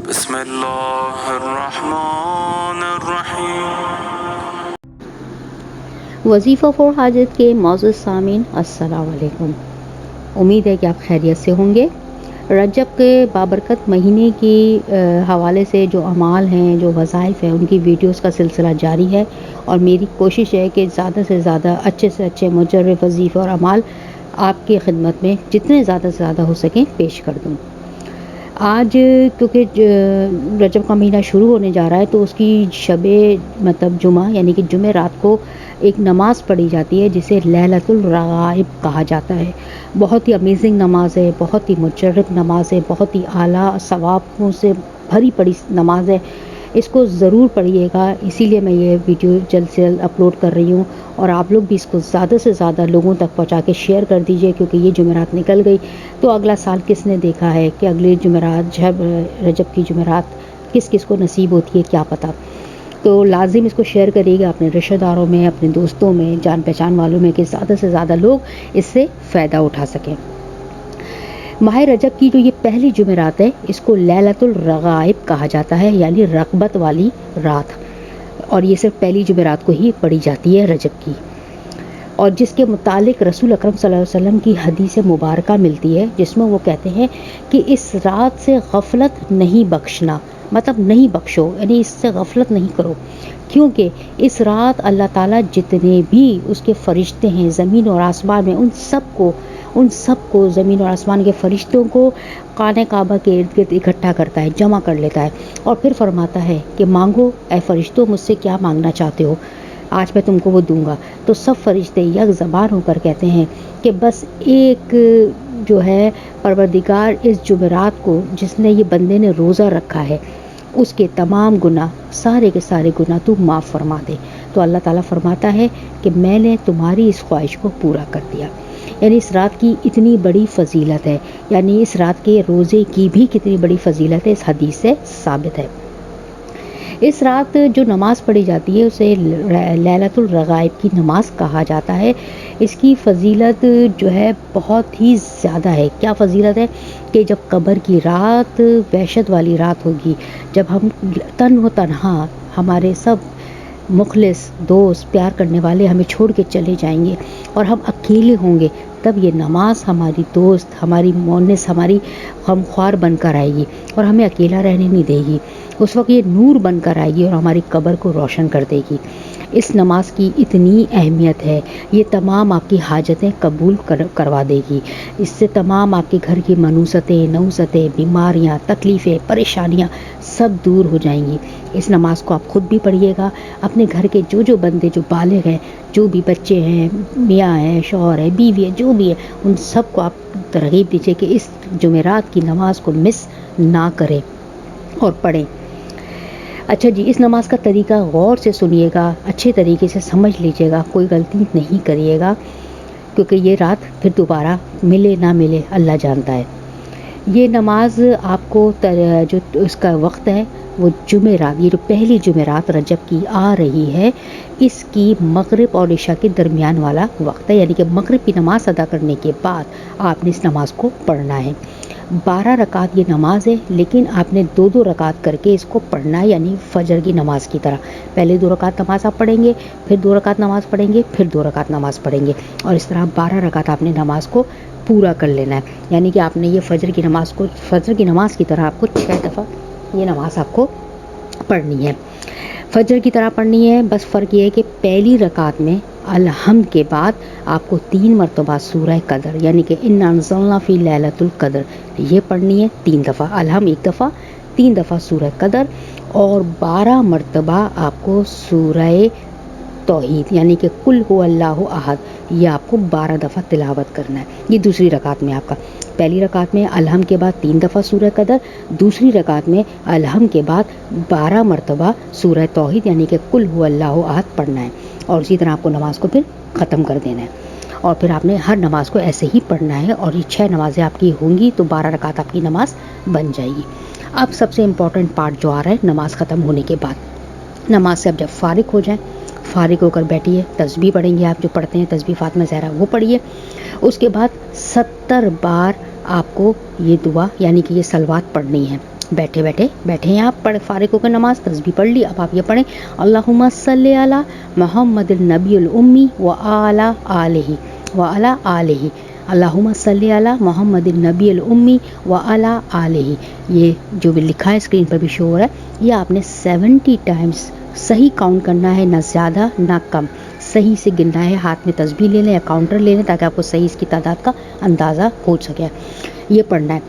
بسم اللہ الرحمن الرحیم۔ وظیفہ فور حاجت کے معزز سامعین السلام علیکم۔ امید ہے کہ آپ خیریت سے ہوں گے۔ رجب کے بابرکت مہینے کی حوالے سے جو اعمال ہیں، جو وظائف ہیں، ان کی ویڈیوز کا سلسلہ جاری ہے، اور میری کوشش ہے کہ زیادہ سے زیادہ اچھے سے اچھے مجرب وظیفے اور اعمال آپ کی خدمت میں جتنے زیادہ سے زیادہ ہو سکیں پیش کر دوں۔ آج کیونکہ رجب کا مہینہ شروع ہونے جا رہا ہے، تو اس کی شب جمعہ یعنی کہ جمعرات کو ایک نماز پڑھی جاتی ہے جسے لیلۃ الرغائب کہا جاتا ہے۔ بہت ہی امیزنگ نماز ہے، بہت ہی مجرب نماز ہے، بہت ہی اعلیٰ ثوابوں سے بھری پڑی نماز ہے۔ اس کو ضرور پڑھیے گا، اسی لیے میں یہ ویڈیو جلد سے جلد اپلوڈ کر رہی ہوں، اور آپ لوگ بھی اس کو زیادہ سے زیادہ لوگوں تک پہنچا کے شیئر کر دیجئے، کیونکہ یہ جمعرات نکل گئی تو اگلا سال کس نے دیکھا ہے کہ اگلی جمعرات رجب کی جمعرات کس کس کو نصیب ہوتی ہے، کیا پتہ۔ تو لازم اس کو شیئر کریے گا اپنے رشتہ داروں میں، اپنے دوستوں میں، جان پہچان والوں میں، کہ زیادہ سے زیادہ لوگ اس سے فائدہ اٹھا سکیں۔ ماہ رجب کی جو یہ پہلی جمعرات ہے، اس کو لیلۃ الرغائب کہا جاتا ہے، یعنی رغبت والی رات، اور یہ صرف پہلی جمعرات کو ہی پڑھی جاتی ہے رجب کی، اور جس کے متعلق رسول اکرم صلی اللہ علیہ وسلم کی حدیث مبارکہ ملتی ہے، جس میں وہ کہتے ہیں کہ اس رات سے غفلت نہیں بخشنا، مطلب نہیں بخشو، یعنی اس سے غفلت نہیں کرو، کیونکہ اس رات اللہ تعالیٰ جتنے بھی اس کے فرشتے ہیں زمین اور آسمان میں، ان سب کو زمین اور آسمان کے فرشتوں کو خانہ کعبہ کے ارد گرد اکٹھا کرتا ہے، جمع کر لیتا ہے، اور پھر فرماتا ہے کہ مانگو اے فرشتوں، مجھ سے کیا مانگنا چاہتے ہو، آج میں تم کو وہ دوں گا۔ تو سب فرشتے یک زبان ہو کر کہتے ہیں کہ بس ایک جو ہے پروردگار، اس جمعرات کو جس نے یہ بندے نے روزہ رکھا ہے، اس کے تمام گناہ، سارے کے سارے گناہ تو معاف فرما دے۔ تو اللہ تعالیٰ فرماتا ہے کہ میں نے تمہاری اس خواہش کو پورا کر دیا۔ یعنی اس رات کی اتنی بڑی فضیلت ہے، یعنی اس رات کے روزے کی بھی کتنی بڑی فضیلت ہے، اس حدیث سے ثابت ہے۔ اس رات جو نماز پڑھی جاتی ہے اسے لیلۃ الرغائب کی نماز کہا جاتا ہے۔ اس کی فضیلت جو ہے بہت ہی زیادہ ہے۔ کیا فضیلت ہے کہ جب قبر کی رات، وحشت والی رات ہوگی، جب ہم تن و تنہا، ہمارے سب مخلص دوست، پیار کرنے والے ہمیں چھوڑ کے چلے جائیں گے، اور ہم اکیلے ہوں گے، تب یہ نماز ہماری دوست، ہماری مونس، ہماری غمخوار بن کر آئے گی، اور ہمیں اکیلا رہنے نہیں دے گی۔ اس وقت یہ نور بن کر آئے گی اور ہماری قبر کو روشن کر دے گی۔ اس نماز کی اتنی اہمیت ہے، یہ تمام آپ کی حاجتیں قبول کروا دے گی۔ اس سے تمام آپ کے گھر کی منوستیں، نوستیں، بیماریاں، تکلیفیں، پریشانیاں سب دور ہو جائیں گی۔ اس نماز کو آپ خود بھی پڑھیے گا، اپنے گھر کے جو بندے جو بالغ ہیں، جو بھی بچے ہیں، میاں ہیں، شوہر ہے، بیوی ہے، جو بھی ہے، ان سب کو آپ ترغیب دیجیے کہ اس جمعرات کی نماز کو مس نہ کریں اور پڑھیں۔ اچھا جی، اس نماز کا طریقہ غور سے سنیے گا، اچھے طریقے سے سمجھ لیجیے گا، کوئی غلطی نہیں کریے گا، کیونکہ یہ رات پھر دوبارہ ملے نہ ملے اللہ جانتا ہے۔ یہ نماز آپ کو جو اس کا وقت ہے وہ جمعرات، یہ جو پہلی جمعرات رجب کی آ رہی ہے، اس کی مغرب اور عشاء کے درمیان والا وقت ہے، یعنی کہ مغرب کی نماز ادا کرنے کے بعد آپ نے اس نماز کو پڑھنا ہے۔ 12 رکعت یہ نماز ہے، لیکن آپ نے 2 رکعت کر کے اس کو پڑھنا ہے، یعنی فجر کی نماز کی طرح۔ پہلے 2 رکعت نماز آپ پڑھیں گے، پھر 2 رکعت نماز پڑھیں گے، پھر 2 رکعت نماز پڑھیں گے، اور اس طرح 12 رکعت آپ نے نماز کو پورا کر لینا ہے۔ یعنی کہ آپ نے یہ فجر کی نماز کی طرح آپ کو 6 دفعہ یہ نماز آپ کو پڑھنی ہے، فجر کی طرح پڑھنی ہے۔ بس فرق یہ ہے کہ پہلی رکعت میں الحمد کے بعد آپ کو 3 مرتبہ سورہ قدر، یعنی کہ انا انزلنا فی لیلۃ القدر، یہ پڑھنی ہے 3 دفعہ، الحمد 1 دفعہ، 3 دفعہ سورہ قدر، اور 12 مرتبہ آپ کو سورہ توحید، یعنی کہ قل هو اللہ احد، یہ آپ کو 12 دفعہ تلاوت کرنا ہے۔ یہ دوسری رکعت میں آپ کا، پہلی رکعت میں الحمد کے بعد 3 دفعہ سورہ قدر، دوسری رکعت میں الحمد کے بعد 12 مرتبہ سورہ توحید، یعنی کہ قل هو اللہ احد پڑھنا ہے، اور اسی طرح آپ کو نماز کو پھر ختم کر دینا ہے، اور پھر آپ نے ہر نماز کو ایسے ہی پڑھنا ہے، اور یہ 6 نمازیں آپ کی ہوں گی تو 12 رکعت آپ کی نماز بن جائے گی۔ اب سب سے امپورٹنٹ پارٹ جو آ رہا ہے نماز ختم ہونے کے بعد، نماز سے اب جب فارغ ہو جائیں، فارغ ہو کر بیٹھیے، تسبیح پڑھیں گے، آپ جو پڑھتے ہیں تسبیح فاطمہ زہرا وہ پڑھیے، اس کے بعد 70 بار آپ کو یہ دعا یعنی کہ یہ صلوات پڑھنی ہے۔ بیٹھے ہیں آپ, پڑھ فارغ ہو کر نماز تسبیح پڑھ لی. اب آپ یہ پڑھیں اللہم صلی علی محمد النبی الامی وعلی آلہ اللہم صلی علی محمد النبی الامی وعلی آلہ. یہ جو بھی لکھا ہے اسکرین پر بھی شو ہو رہا ہے, یہ آپ نے 70 ٹائمز صحیح کاؤنٹ کرنا ہے, نہ زیادہ نہ کم, صحیح سے گننا ہے. ہاتھ میں تسبیح لے لیں یا کاؤنٹر لے لیں تاکہ آپ کو صحیح اس کی تعداد کا اندازہ ہو سکے. یہ پڑھنا ہے.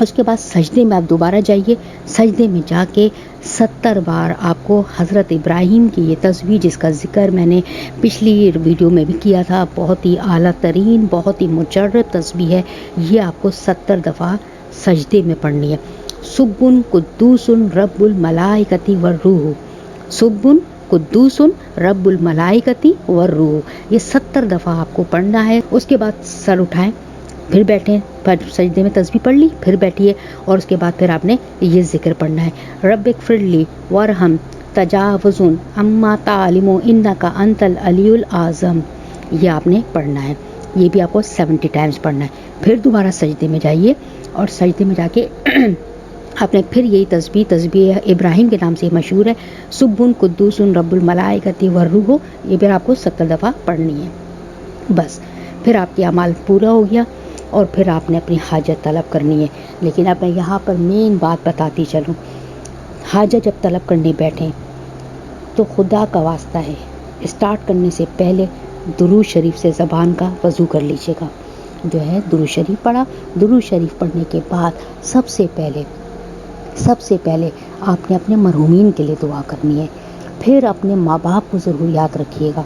اس کے بعد سجدے میں آپ دوبارہ جائیے, سجدے میں جا کے 70 بار آپ کو حضرت ابراہیم کی یہ تسبیح, جس کا ذکر میں نے پچھلی ویڈیو میں بھی کیا تھا, بہت ہی اعلیٰ ترین بہت ہی مجرب تسبیح ہے, یہ آپ کو 70 دفعہ سجدے میں پڑھنی ہے. سبن قدوس رب الملائکۃ والروح, سبن قدوس رب الملائکۃ والروح, یہ 70 دفعہ آپ کو پڑھنا ہے. اس کے بعد سر اٹھائیں, پھر بیٹھیں, سجدے میں تسبیح پڑھ لی, پھر بیٹھیے, اور اس کے بعد پھر آپ نے یہ ذکر پڑھنا ہے رب اغفر لی وارحم تجاوز عما تعلم انک انت العلی الاعظم. یہ آپ نے پڑھنا ہے, یہ بھی آپ کو 70 ٹائمز پڑھنا ہے. پھر دوبارہ سجدے میں جائیے, اور سجدے میں جا کے آپ نے پھر یہی تسبیح ابراہیم کے نام سے مشہور ہے, سبحان قدوس رب الملائکۃ والروح, یہ پھر آپ کو 70 دفعہ پڑھنی ہے. بس پھر آپ کے اعمال پورا ہو گیا, اور پھر آپ نے اپنی حاجت طلب کرنی ہے. لیکن اب میں یہاں پر مین بات بتاتی چلوں, حاجت جب طلب کرنے بیٹھیں تو خدا کا واسطہ ہے, اسٹارٹ کرنے سے پہلے درود شریف سے زبان کا وضو کر لیجیے گا. جو ہے درود شریف پڑھا, درود شریف پڑھنے کے بعد سب سے پہلے آپ نے اپنے مرحومین کے لیے دعا کرنی ہے. پھر اپنے ماں باپ کو ضرور یاد رکھیے گا.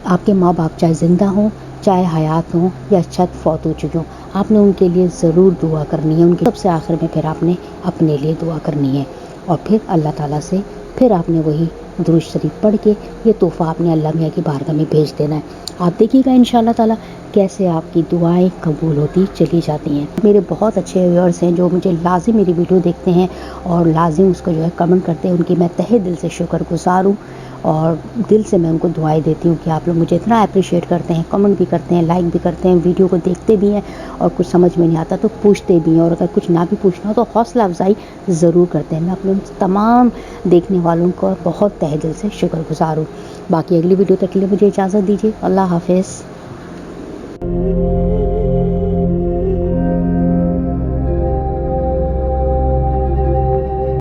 آپ کے ماں باپ چاہے زندہ ہوں چاہے حیات ہوں یا چھت فوت ہو چکے ہوں, آپ نے ان کے لیے ضرور دعا کرنی ہے. ان کے سب سے آخر میں پھر آپ نے اپنے لیے دعا کرنی ہے, اور پھر اللہ تعالیٰ سے پھر آپ نے وہی درود شریف پڑھ کے یہ تحفہ آپ نے اللہ میاں کی بارگاہ میں بھیج دینا ہے. آپ دیکھیے گا انشاءاللہ تعالیٰ کیسے آپ کی دعائیں قبول ہوتی چلی جاتی ہیں. میرے بہت اچھے ویورز ہیں جو مجھے لازم میری ویڈیو دیکھتے ہیں اور لازم اس کو جو ہے کمنٹ کرتے ہیں. ان کی میں تہہ دل سے شکر گزار ہوں, اور دل سے میں ان کو دعائیں دیتی ہوں کہ آپ لوگ مجھے اتنا اپریشیٹ کرتے ہیں, کمنٹ بھی کرتے ہیں, لائک بھی کرتے ہیں, ویڈیو کو دیکھتے بھی ہیں, اور کچھ سمجھ میں نہیں آتا تو پوچھتے بھی ہیں, اور اگر کچھ نہ بھی پوچھنا ہو تو حوصلہ افزائی ضرور کرتے ہیں. میں اپنے تمام دیکھنے والوں کو بہت تہہ دل سے شکر گزار ہوں. باقی اگلی ویڈیو تک کے لیے مجھے اجازت دیجیے. اللہ حافظ.